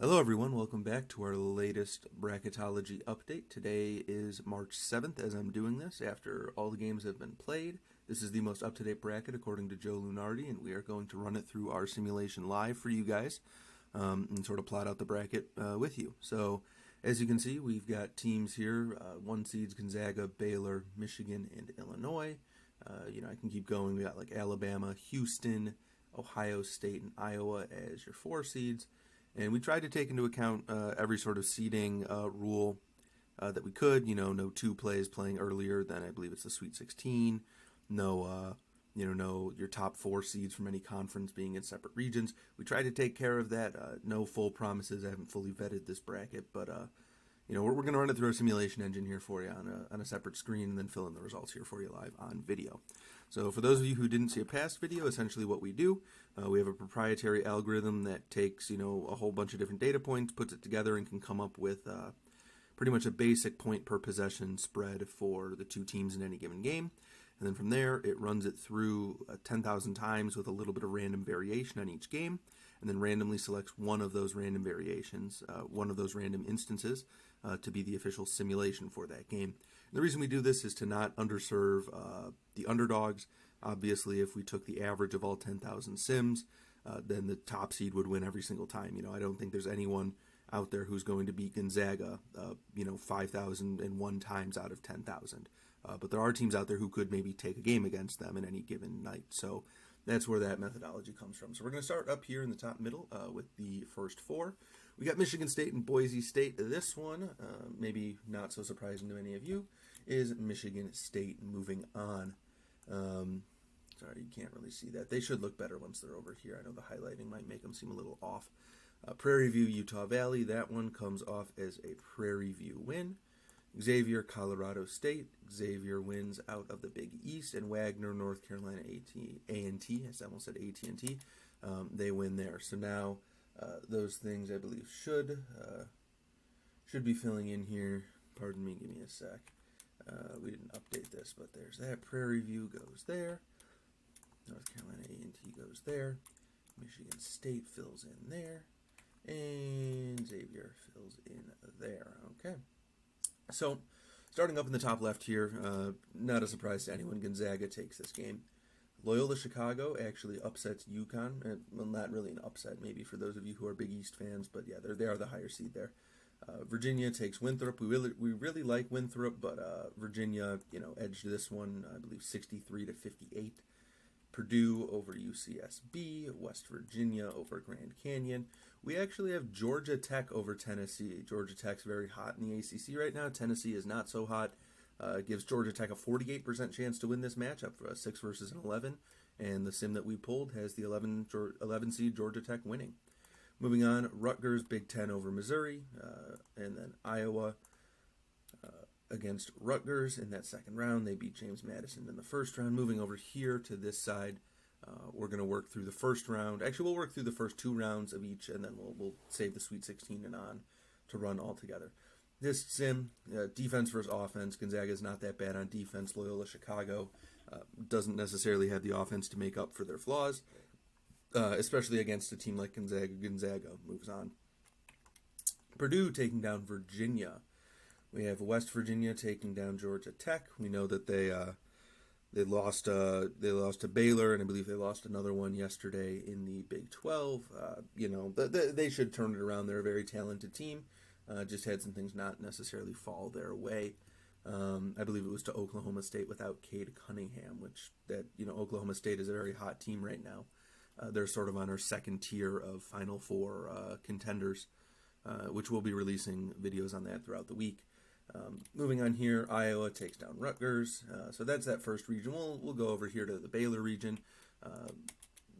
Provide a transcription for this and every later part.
Hello everyone, welcome back to our latest bracketology update. Today is March 7th as I'm doing this after all the games have been played. This is the most up-to-date bracket according to Joe Lunardi, and we are going to run it through our simulation live for you guys and sort of plot out the bracket with you. So as you can see, we've got teams here, one seeds Gonzaga, Baylor, Michigan, and Illinois. I can keep going. We got like Alabama, Houston, Ohio State, and Iowa as your 4 seeds. And we tried to take into account every sort of seeding rule that we could. No 2 plays playing earlier than I believe it's the Sweet 16. No, no your top 4 seeds from any conference being in separate regions. We tried to take care of that. No full promises. I haven't fully vetted this bracket, but we're going to run it through a simulation engine here for you on a separate screen and then fill in the results here for you live on video. So for those of you who didn't see a past video, essentially what we do, we have a proprietary algorithm that takes, a whole bunch of different data points, puts it together, and can come up with pretty much a basic point per possession spread for the 2 teams in any given game. And then from there, it runs it through 10,000 times with a little bit of random variation on each game, and then randomly selects one of those random variations, one of those random instances, to be the official simulation for that game. And the reason we do this is to not underserve the underdogs. Obviously, if we took the average of all 10,000 sims, then the top seed would win every single time. I don't think there's anyone out there who's going to beat Gonzaga, 5,001 times out of 10,000. But there are teams out there who could maybe take a game against them in any given night. So that's where that methodology comes from. So we're going to start up here in the top middle with the first 4. We got Michigan State and Boise State. This one, maybe not so surprising to any of you, is Michigan State moving on. Sorry, you can't really see that. They should look better once they're over here. I know the highlighting might make them seem a little off. Prairie View, Utah Valley. That one comes off as a Prairie View win. Xavier, Colorado State. Xavier wins out of the Big East. And Wagner, North Carolina A&T. I almost said AT&T. They win there. So now those things I believe should be filling in here. Pardon me, give me a sec. We didn't update this, but there's that. Prairie View goes there. North Carolina A&T goes there. Michigan State fills in there. And Xavier fills in there. Okay. So, starting up in the top left here, not a surprise to anyone, Gonzaga takes this game. Loyola Chicago actually upsets UConn. Well, not really an upset, maybe for those of you who are Big East fans, but yeah, they are the higher seed there. Virginia takes Winthrop. We really like Winthrop, but Virginia, edged this one, I believe 63-58. Purdue over UCSB, West Virginia over Grand Canyon. We actually have Georgia Tech over Tennessee. Georgia Tech's very hot in the ACC right now. Tennessee is not so hot. Gives Georgia Tech a 48% chance to win this matchup for a 6 versus an 11. And the sim that we pulled has the 11 seed Georgia Tech winning. Moving on, Rutgers, Big Ten over Missouri. And then Iowa against Rutgers in that second round. They beat James Madison in the first round. Moving over here to this side, we're going to work through the first round. Actually, we'll work through the first 2 rounds of each, and then we'll save the Sweet 16 and on to run all together. This sim, defense versus offense. Gonzaga is not that bad on defense. Loyola Chicago doesn't necessarily have the offense to make up for their flaws, especially against a team like Gonzaga. Gonzaga moves on. Purdue taking down Virginia. We have West Virginia taking down Georgia Tech. We know that they lost to Baylor, and I believe they lost another one yesterday in the Big 12. They should turn it around. They're a very talented team. Just had some things not necessarily fall their way. I believe it was to Oklahoma State without Cade Cunningham, which Oklahoma State is a very hot team right now. They're sort of on our second tier of Final Four contenders, which we'll be releasing videos on that throughout the week. Moving on here, Iowa takes down Rutgers. So that's that first region. We'll go over here to the Baylor region.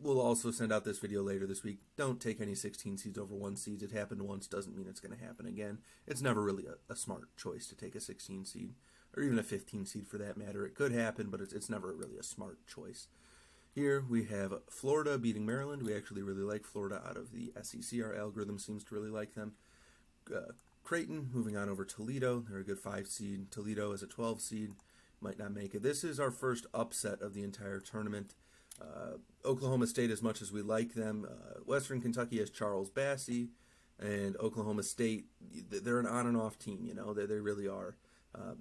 We'll also send out this video later this week. Don't take any 16 seeds over 1 seed. It happened once, doesn't mean it's going to happen again. It's never really a smart choice to take a 16 seed, or even a 15 seed for that matter. It could happen, but it's never really a smart choice. Here we have Florida beating Maryland. We actually really like Florida out of the SEC. Our algorithm seems to really like them. Creighton moving on over Toledo. They're a good 5 seed. Toledo is a 12 seed. Might not make it. This is our first upset of the entire tournament. Oklahoma State, as much as we like them, Western Kentucky has Charles Bassey. And Oklahoma State, they're an on and off team, they really are.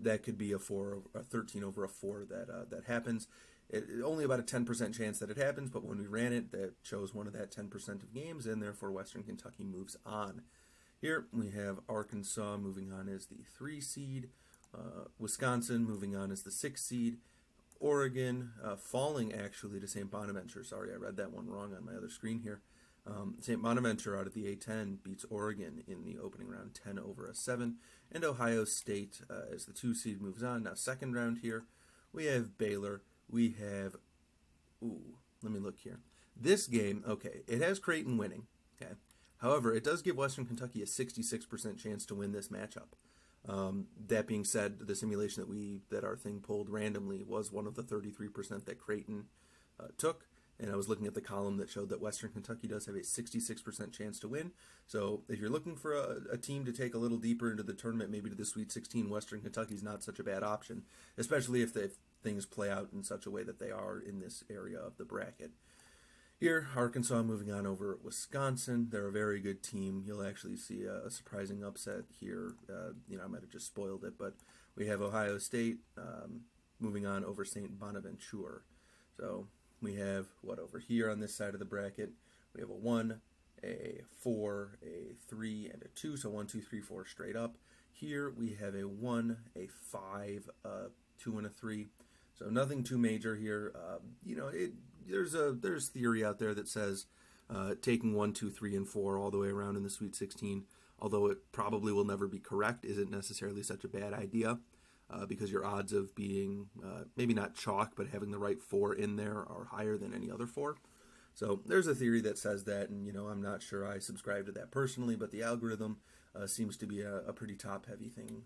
That could be a 13 over a 4 that happens. Only about a 10% chance that it happens, but when we ran it, that chose one of that 10% of games, and therefore Western Kentucky moves on. Here we have Arkansas moving on as the 3 seed, Wisconsin moving on as the 6 seed, Oregon falling actually to St. Bonaventure. Sorry, I read that one wrong on my other screen here. St. Bonaventure out of the A10 beats Oregon in the opening round 10 over a 7, and Ohio State as the 2 seed moves on. Now second round here, we have Baylor. We have, let me look here. This game, okay, it has Creighton winning, okay. However, it does give Western Kentucky a 66% chance to win this matchup. That being said, the simulation that our thing pulled randomly was one of the 33% that Creighton took, and I was looking at the column that showed that Western Kentucky does have a 66% chance to win. So if you're looking for a team to take a little deeper into the tournament, maybe to the Sweet 16, Western Kentucky is not such a bad option, especially if things play out in such a way that they are in this area of the bracket. Here, Arkansas moving on over Wisconsin. They're a very good team. You'll actually see a surprising upset here. I might have just spoiled it, but we have Ohio State moving on over St. Bonaventure. So we have over here on this side of the bracket? We have a 1, a 4, a 3, and a 2. So 1, 2, 3, 4 straight up. Here we have a 1, a 5, a 2, and a 3. So nothing too major here. There's theory out there that says taking 1, 2, 3, and 4 all the way around in the Sweet 16, although it probably will never be correct, isn't necessarily such a bad idea because your odds of being maybe not chalk, but having the right 4 in there are higher than any other 4. So there's a theory that says that, and I'm not sure I subscribe to that personally, but the algorithm seems to be a pretty top-heavy thing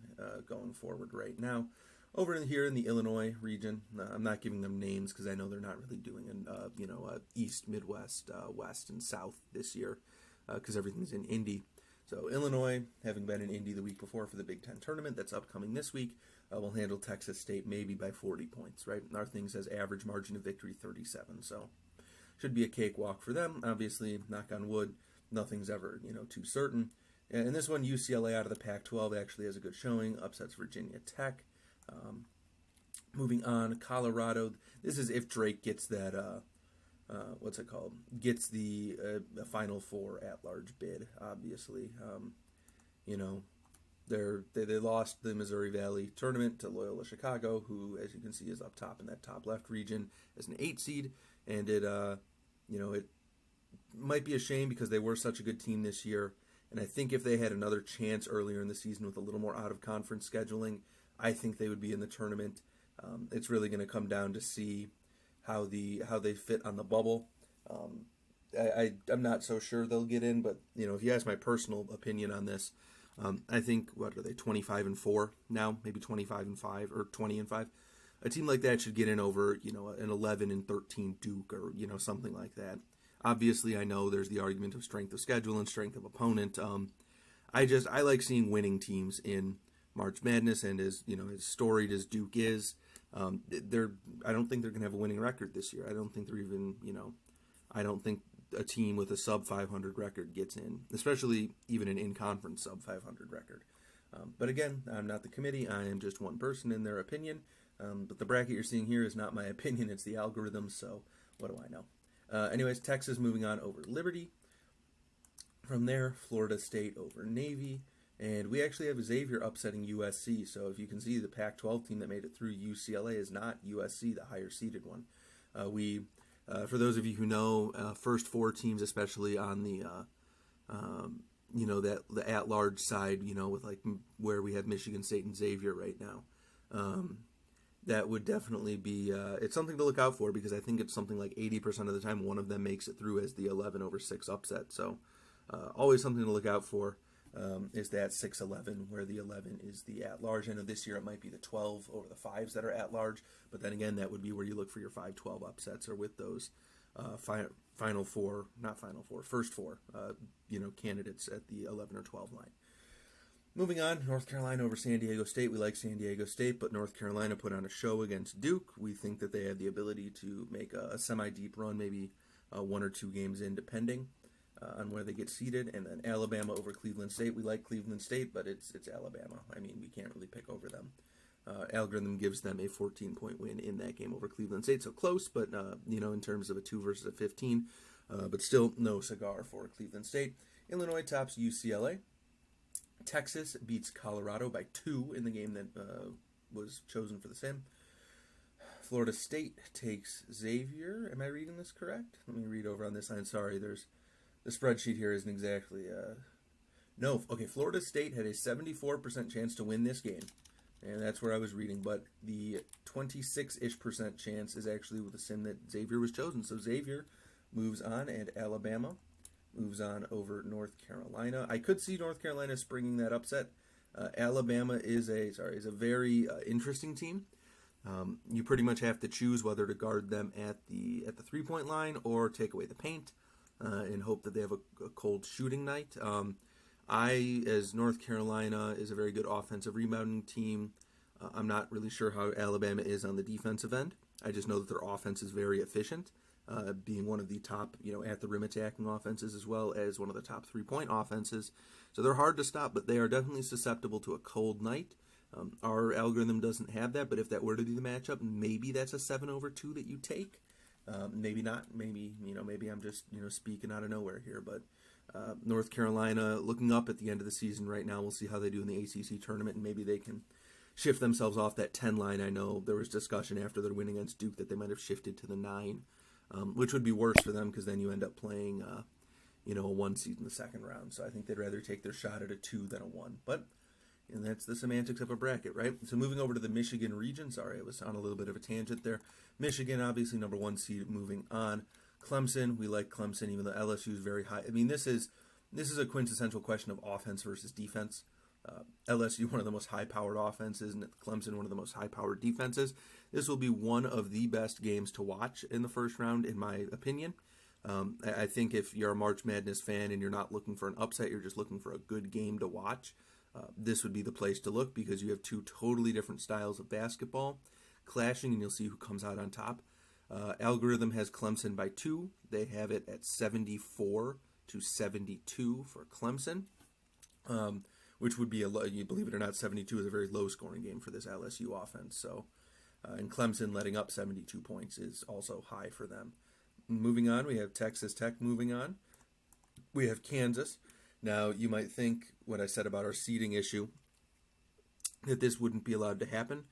going forward right now. Over here in the Illinois region, I'm not giving them names because I know they're not really doing East, Midwest, West, and South this year because everything's in Indy. So Illinois, having been in Indy the week before for the Big Ten tournament that's upcoming this week, will handle Texas State maybe by 40 points, right? Our thing says average margin of victory 37, so should be a cakewalk for them. Obviously, knock on wood, nothing's ever too certain. And this one, UCLA out of the Pac-12 actually has a good showing, upsets Virginia Tech. Moving on, Colorado. This is if Drake gets that, gets the Final Four at-large bid, obviously. They lost the Missouri Valley tournament to Loyola Chicago, who, as you can see, is up top in that top left region as an 8 seed. And it might be a shame because they were such a good team this year. And I think if they had another chance earlier in the season with a little more out-of-conference scheduling, I think they would be in the tournament. It's really going to come down to see how they fit on the bubble. I'm not so sure they'll get in, but if you ask my personal opinion on this, I think what are they 25-4 now, maybe 25-5 or 20-5. A team like that should get in over an 11-13 Duke or something like that. Obviously, I know there's the argument of strength of schedule and strength of opponent. I like seeing winning teams in March Madness, and as storied as Duke is, I don't think they're going to have a winning record this year. I don't think they're even, I don't think a team with a sub 500 record gets in, especially even an in-conference sub 500 record. But again, I'm not the committee. I am just one person in their opinion. But the bracket you're seeing here is not my opinion. It's the algorithm, so what do I know? Anyways, Texas moving on over Liberty. From there, Florida State over Navy. And we actually have Xavier upsetting USC. So if you can see, the Pac-12 team that made it through UCLA is not USC, the higher-seeded one. For those of you who know, first 4 teams, especially on the, the at-large side, with like where we have Michigan State and Xavier right now, that would definitely be, it's something to look out for because I think it's something like 80% of the time one of them makes it through as the 11-6 upset. So always something to look out for. Is that 6-11, where the 11 is the at-large. I know this year it might be the 12 over the 5s that are at-large, but then again, that would be where you look for your 5-12 upsets or with those first 4, candidates at the 11 or 12 line. Moving on, North Carolina over San Diego State. We like San Diego State, but North Carolina put on a show against Duke. We think that they have the ability to make a semi-deep run, maybe 1 or 2 games in, depending. on where they get seated, and then Alabama over Cleveland State. We like Cleveland State, but it's Alabama. I mean, we can't really pick over them. Algorithm gives them a 14-point win in that game over Cleveland State, so close, but in terms of a 2 versus a 15, but still no cigar for Cleveland State. Illinois tops UCLA. Texas beats Colorado by 2 in the game that was chosen for the sim. Florida State takes Xavier. Am I reading this correct? Let me read over on this line. Sorry, the spreadsheet here isn't exactly... No, okay, Florida State had a 74% chance to win this game, and that's where I was reading, but the 26-ish% chance is actually with the sim that Xavier was chosen. So Xavier moves on, and Alabama moves on over North Carolina. I could see North Carolina springing that upset. Alabama is a very interesting team. You pretty much have to choose whether to guard them at the 3-point line or take away the paint and hope that they have a cold shooting night. As North Carolina is a very good offensive rebounding team, I'm not really sure how Alabama is on the defensive end. I just know that their offense is very efficient, being one of the top, at the rim attacking offenses as well as one of the top 3-point offenses. So they're hard to stop, but they are definitely susceptible to a cold night. Our algorithm doesn't have that, but if that were to be the matchup, maybe that's a 7/2 that you take. Maybe not. Maybe I'm just speaking out of nowhere here. But North Carolina looking up at the end of the season right now. We'll see how they do in the ACC tournament, and maybe they can shift themselves off that 10 line. I know there was discussion after their win against Duke that they might have shifted to the 9, which would be worse for them because then you end up playing a 1 seed in the second round. So I think they'd rather take their shot at a 2 than a 1. But and that's the semantics of a bracket, right? So moving over to the Michigan region. Sorry, I was on a little bit of a tangent there. Michigan, obviously, number 1 seed moving on. Clemson, we like Clemson, even though LSU is very high. I mean, this is a quintessential question of offense versus defense. LSU, one of the most high-powered offenses, and Clemson, one of the most high-powered defenses. This will be one of the best games to watch in the first round, in my opinion. I think if you're a March Madness fan and you're not looking for an upset, you're just looking for a good game to watch, this would be the place to look because you have 2 totally different styles of basketball clashing, and you'll see who comes out on top. Algorithm has Clemson by 2. They have it at 74-72 for Clemson, which would be you believe it or not, 72 is a very low-scoring game for this LSU offense. So, and Clemson letting up 72 points is also high for them. Moving on, we have Texas Tech moving on. We have Kansas. Now, you might think what I said about our seeding issue, that this wouldn't be allowed to happen.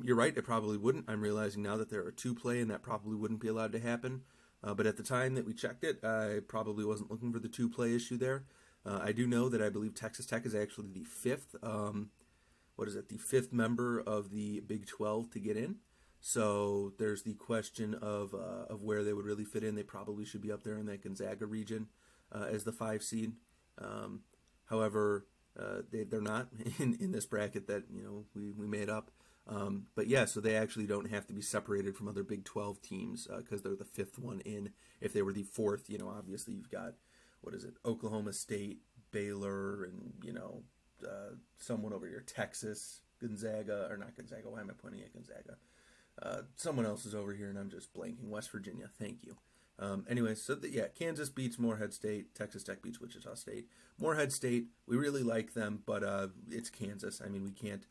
You're right, it probably wouldn't. I'm realizing now that there are 2 play and that probably wouldn't be allowed to happen. But at the time that we checked it, I probably wasn't looking for the 2 play issue there. I do know that I believe Texas Tech is actually the 5th, the 5th member of the Big 12 to get in. So there's the question of where they would really fit in. They probably should be up there in that Gonzaga region as the 5 seed. However, they're not in this bracket that we made up. But yeah, so they actually don't have to be separated from other Big 12 teams because they're the 5th one in. If they were the 4th, obviously you've got Oklahoma State, Baylor, and someone over here, Texas, Gonzaga, or not Gonzaga. Why am I pointing at Gonzaga? Someone else is over here, and I'm just blanking. West Virginia. Thank you. Anyway, so Kansas beats Morehead State. Texas Tech beats Wichita State. Morehead State, we really like them, but it's Kansas. I mean, we can't.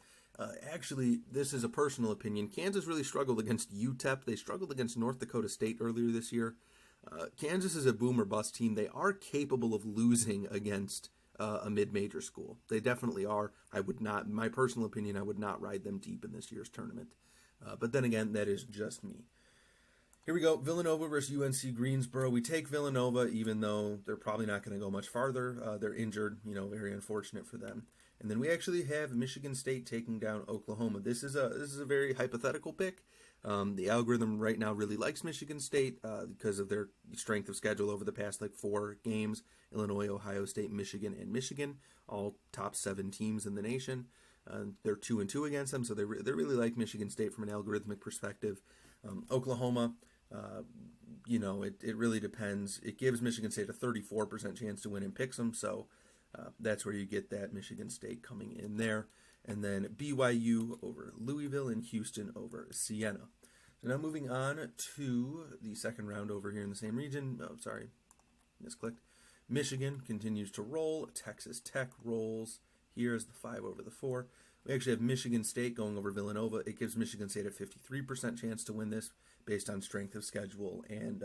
Actually, this is a personal opinion. Kansas really struggled against UTEP. They struggled against North Dakota State earlier this year. Kansas is a boom or bust team. They are capable of losing against a mid-major school. They definitely are. I would not, my personal opinion, I would not ride them deep in this year's tournament. But then again, that is just me. Here we go, Villanova versus UNC Greensboro. We take Villanova, even though they're probably not going to go much farther. They're injured, very unfortunate for them. And then we actually have Michigan State taking down Oklahoma. This is a very hypothetical pick. The algorithm right now really likes Michigan State because of their strength of schedule over the past 4 games. Illinois, Ohio State, Michigan, and Michigan, all top 7 teams in the nation. They're 2-2 against them, so they really like Michigan State from an algorithmic perspective. Oklahoma, it really depends. It gives Michigan State a 34% chance to win and picks them, so that's where you get that Michigan State coming in there. And then BYU over Louisville and Houston over Siena. So now moving on to the second round over here in the same region. Oh, sorry, misclicked. Michigan continues to roll. Texas Tech rolls. Here's the 5 over the 4. We actually have Michigan State going over Villanova. It gives Michigan State a 53% chance to win this based on strength of schedule and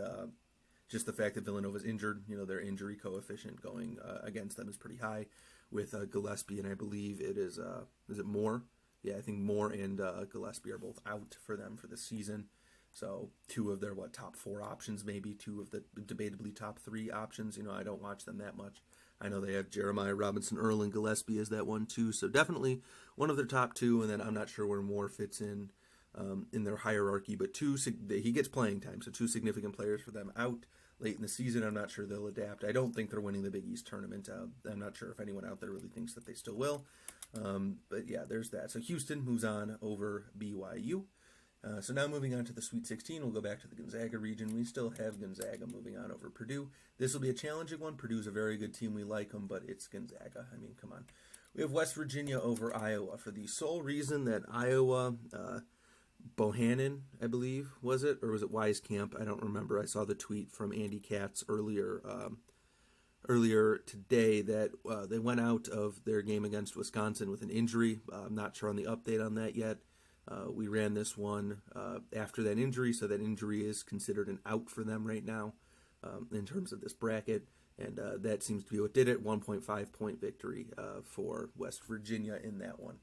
just the fact that Villanova's injured. Their injury coefficient going against them is pretty high with Gillespie, and I believe it is it Moore? Yeah, I think Moore and Gillespie are both out for them for the season. So 2 of their, top 4 options, maybe 2 of the debatably top 3 options. I don't watch them that much. I know they have Jeremiah Robinson Earl and Gillespie as that one too. So definitely one of their top 2, and then I'm not sure where Moore fits in their hierarchy, but he gets playing time, so 2 significant players for them out late in the season. I'm not sure they'll adapt. I don't think they're winning the Big East tournament. I'm not sure if anyone out there really thinks that they still will. But yeah, there's that. So Houston moves on over BYU. So now moving on to the Sweet 16, we'll go back to the Gonzaga region. We still have Gonzaga moving on over Purdue. This will be a challenging one. Purdue's a very good team. We like them, but it's Gonzaga. I mean, come on. We have West Virginia over Iowa for the sole reason that Iowa, Bohannon, I believe, was it? Or was it Wieskamp? I don't remember. I saw the tweet from Andy Katz earlier today that they went out of their game against Wisconsin with an injury. I'm not sure on the update on that yet. We ran this one after that injury, so that injury is considered an out for them right now in terms of this bracket, and that seems to be what did it. 1.5 point victory for West Virginia in that one.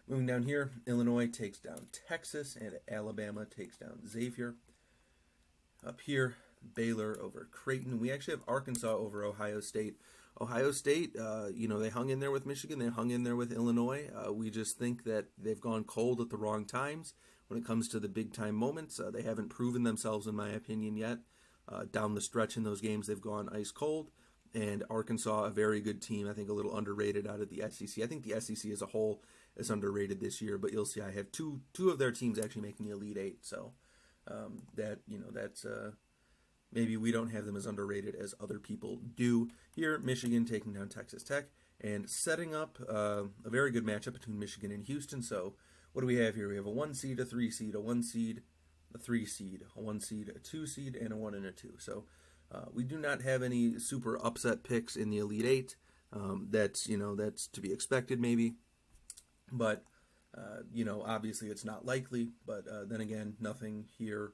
Moving down here, Illinois takes down Texas, and Alabama takes down Xavier. Up here, Baylor over Creighton. We actually have Arkansas over Ohio State. Ohio State, they hung in there with Michigan. They hung in there with Illinois. We just think that they've gone cold at the wrong times when it comes to the big-time moments. They haven't proven themselves, in my opinion, yet. Down the stretch in those games, they've gone ice cold. And Arkansas, a very good team, I think a little underrated out of the SEC. I think the SEC as a whole is underrated this year, but you'll see I have two of their teams actually making the Elite Eight. So that's... Maybe we don't have them as underrated as other people do. Here, Michigan taking down Texas Tech and setting up a very good matchup between Michigan and Houston. So what do we have here? We have a 1 seed, a 3 seed, a 1 seed, a 3 seed, a 1 seed, a 2 seed, and a 1 and a 2. So we do not have any super upset picks in the Elite Eight. That's to be expected maybe. But, obviously it's not likely. But then again, nothing here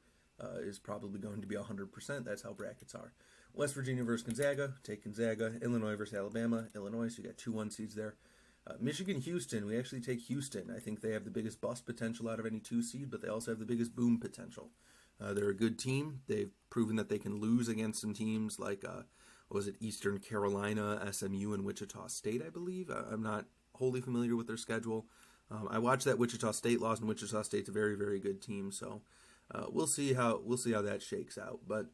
is probably going to be 100%. That's how brackets are. West Virginia versus Gonzaga, take Gonzaga. Illinois versus Alabama, Illinois, so you got 2 1 seeds there. Michigan, Houston, we actually take Houston. I think they have the biggest bust potential out of any 2 seed, but they also have the biggest boom potential. They're a good team. They've proven that they can lose against some teams like, Eastern Carolina, SMU, and Wichita State, I believe. I'm not wholly familiar with their schedule. I watched that Wichita State loss, and Wichita State's a very, very good team, so... We'll see how that shakes out. But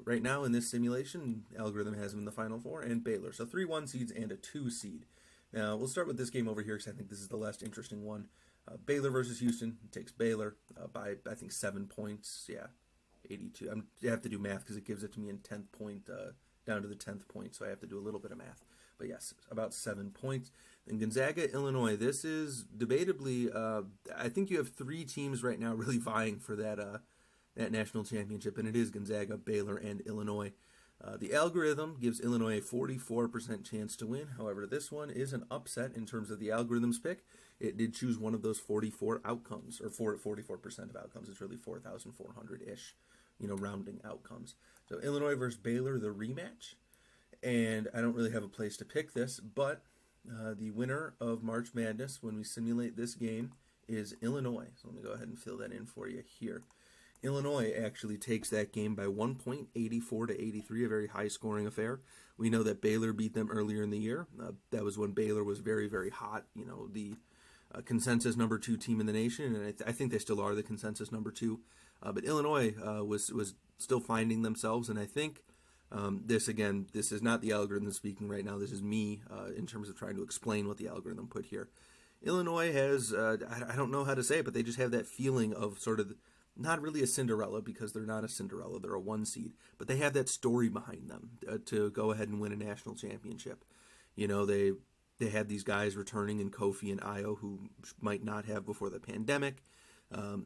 right now in this simulation, algorithm has them in the Final Four and Baylor. So 3 1 seeds and a 2 seed. Now we'll start with this game over here because I think this is the less interesting one. Baylor versus Houston takes Baylor by I think 7 points. Yeah, 82. I have to do math because it gives it to me in 10th point down to the 10th point, so I have to do a little bit of math. But yes, about 7 points. And Gonzaga, Illinois, this is debatably, I think you have 3 teams right now really vying for that national championship, and it is Gonzaga, Baylor, and Illinois. The algorithm gives Illinois a 44% chance to win. However, this one is an upset in terms of the algorithm's pick. It did choose one of those 44 outcomes, or 44% of outcomes. It's really 4,400-ish, rounding outcomes. So Illinois versus Baylor, the rematch. And I don't really have a place to pick this, but the winner of March Madness when we simulate this game is Illinois. So let me go ahead and fill that in for you here. Illinois actually takes that game by 1 point, 84 to 83, a very high-scoring affair. We know that Baylor beat them earlier in the year. That was when Baylor was very, very hot, the consensus number 2 team in the nation, and I think they still are the consensus number 2. But Illinois was still finding themselves, and I think... this is not the algorithm speaking right now. This is me in terms of trying to explain what the algorithm put here. Illinois has, I don't know how to say it, but they just have that feeling of sort of not really a Cinderella because they're not a Cinderella. They're a 1 seed. But they have that story behind them to go ahead and win a national championship. They had these guys returning in Kofi and Io who might not have before the pandemic.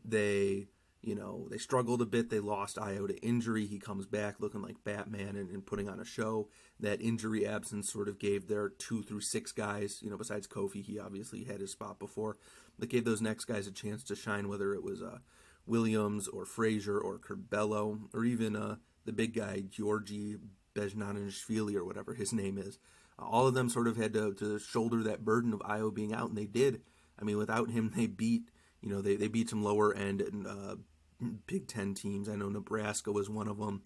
They They struggled a bit. They lost Io to injury. He comes back looking like Batman and putting on a show. That injury absence sort of gave their 2 through 6 guys, besides Kofi, he obviously had his spot before, that gave those next guys a chance to shine, whether it was Williams or Frazier or Curbelo or even the big guy, Georgi Bezhanishvili or whatever his name is. All of them sort of had to shoulder that burden of Io being out, and they did. I mean, without him, they beat, they beat some lower end Big Ten teams. I know Nebraska was one of them.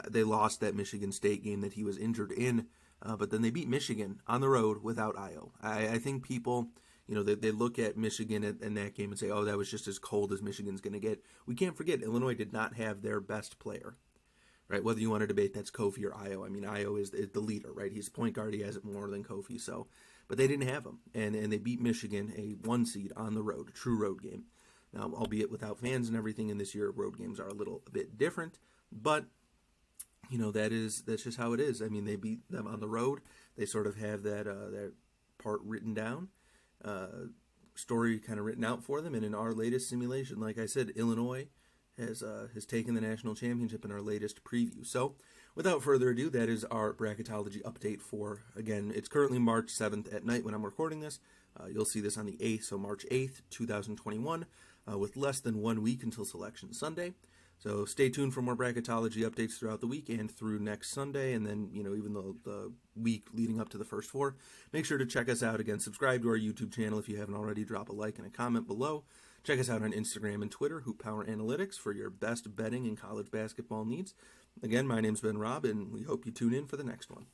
They lost that Michigan State game that he was injured in, but then they beat Michigan on the road without Io. I think people, they look at Michigan in that game and say, oh, that was just as cold as Michigan's going to get. We can't forget, Illinois did not have their best player, right? Whether you want to debate that's Kofi or Io. I mean, Io is the leader, right? He's the point guard. He has it more than Kofi. So, but they didn't have him, and they beat Michigan, a 1 seed on the road, a true road game. Now, albeit without fans and everything, in this year, road games are a bit different, but that's just how it is. I mean, they beat them on the road. They sort of have that part written down, story kind of written out for them. And in our latest simulation, like I said, Illinois has taken the national championship in our latest preview. So, without further ado, that is our bracketology update for, again, it's currently March 7th at night when I'm recording this. You'll see this on the 8th, so March 8th, 2021, with less than 1 week until Selection Sunday. So stay tuned for more bracketology updates throughout the week and through next Sunday, and then, even the week leading up to the first 4. Make sure to check us out. Again, subscribe to our YouTube channel if you haven't already. Drop a like and a comment below. Check us out on Instagram and Twitter, Hoop Power Analytics, for your best betting and college basketball needs. Again, my name's been Rob, and we hope you tune in for the next one.